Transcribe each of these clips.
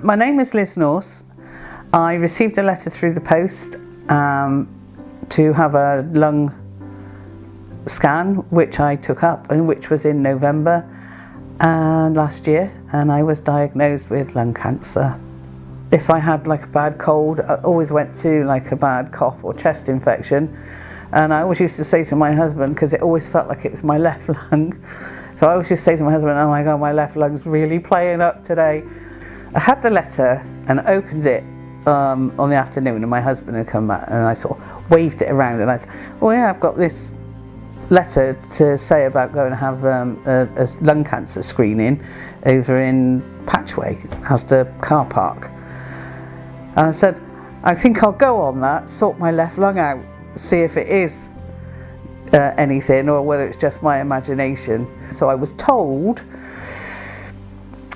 My name is Liz Norse. I received a letter through the post to have a lung scan, which I took up, and which was in November last year, and I was diagnosed with lung cancer. If I had like a bad cold, I always went to like a bad cough or chest infection, and I always used to say to my husband, because it always felt like it was my left lung, so I always just say to my husband, oh my god, my left lung's really playing up today. I had the letter and opened it on the afternoon, and my husband had come back, and I sort of waved it around, and I said, oh yeah, I've got this letter to say about going to have a lung cancer screening over in Patchway, Asda car park. And I said, I think I'll go on that, sort my left lung out, see if it is anything or whether it's just my imagination. So I was told,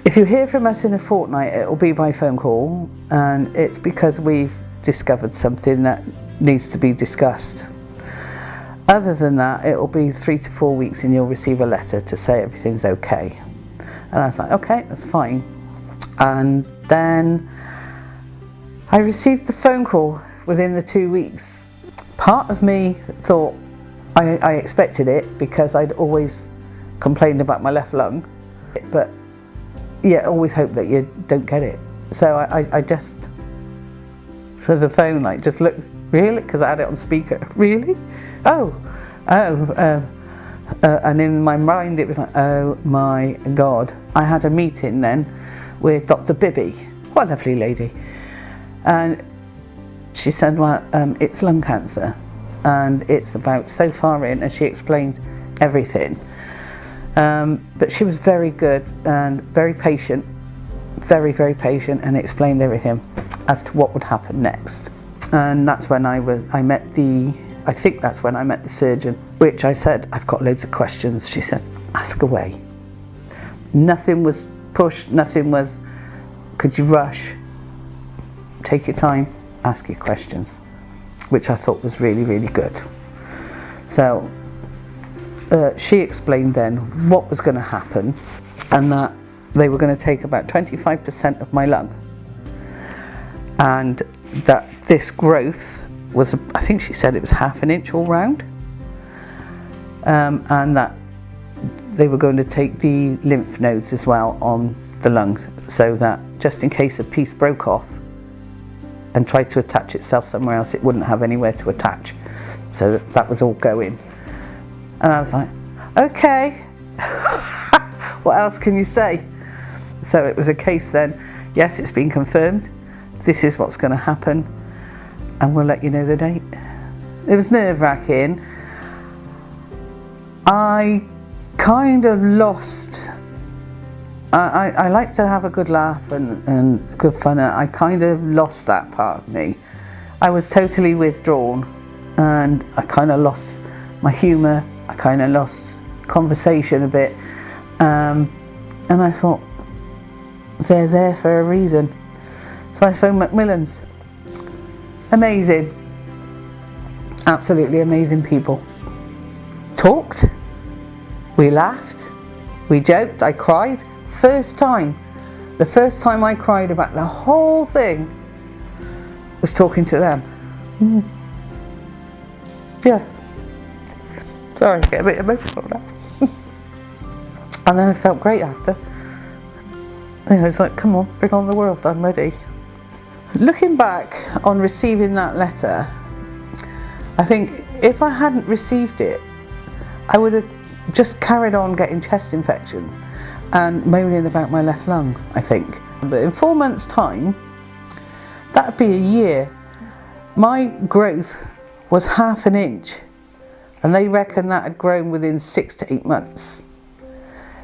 if you hear from us in a fortnight, it'll be by phone call, and it's because we've discovered something that needs to be discussed. Other than that, it'll be 3 to 4 weeks and you'll receive a letter to say everything's okay. And I was like, okay, that's fine. And then I received the phone call within the 2 weeks. Part of me thought I expected it because I'd always complained about my left lung, but yeah, always hope that you don't get it. So I just, for the phone, like, just looked, really? Because I had it on speaker. Really? And in my mind it was like, oh my god. I had a meeting then with Dr. Bibby, what a lovely lady, and she said, well, it's lung cancer and it's about so far in, and she explained everything. But she was very good and very patient, very, very patient, and explained everything as to what would happen next. And that's when I met the surgeon, which I said, I've got loads of questions. She said, ask away. Nothing was pushed, nothing was, could you rush? Take your time, ask your questions, which I thought was really, really good. So she explained then what was going to happen, and that they were going to take about 25% of my lung, and that this growth was, I think she said it was 1/2 inch all round, and that they were going to take the lymph nodes as well on the lungs, so that just in case a piece broke off and tried to attach itself somewhere else, it wouldn't have anywhere to attach. So that was all going. And I was like, okay, what else can you say? So it was a case then, yes, it's been confirmed, this is what's going to happen, and we'll let you know the date. It was nerve-wracking. I kind of lost, I like to have a good laugh and good fun. I kind of lost that part of me. I was totally withdrawn, and I kind of lost my humour, I kind of lost conversation a bit, and I thought, they're there for a reason. So I phoned Macmillan's. Amazing, absolutely amazing people. Talked, we laughed, we joked, I cried. The first time I cried about the whole thing was talking to them. Yeah, sorry, I get a bit emotional now. And then I felt great after. And I was like, come on, bring on the world, I'm ready. Looking back on receiving that letter, I think if I hadn't received it, I would have just carried on getting chest infections and moaning about my left lung, I think. But in 4 months' time, that'd be a year. My growth was 1/2 inch, and they reckon that had grown within 6 to 8 months.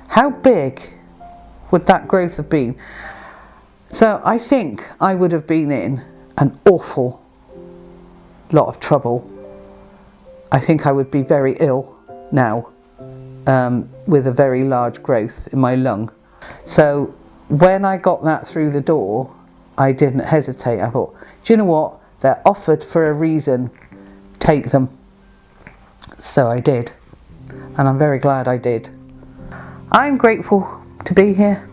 How big would that growth have been? So I think I would have been in an awful lot of trouble. I think I would be very ill now, with a very large growth in my lung. So when I got that through the door, I didn't hesitate. I thought, do you know what? They're offered for a reason. Take them. So I did, and I'm very glad I did. I'm grateful to be here.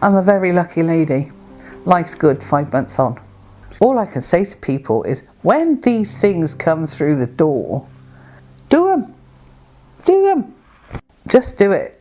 I'm a very lucky lady. life's good 5 months on. All I can say to people is, when these things come through the door, do them. Do them. Just do it.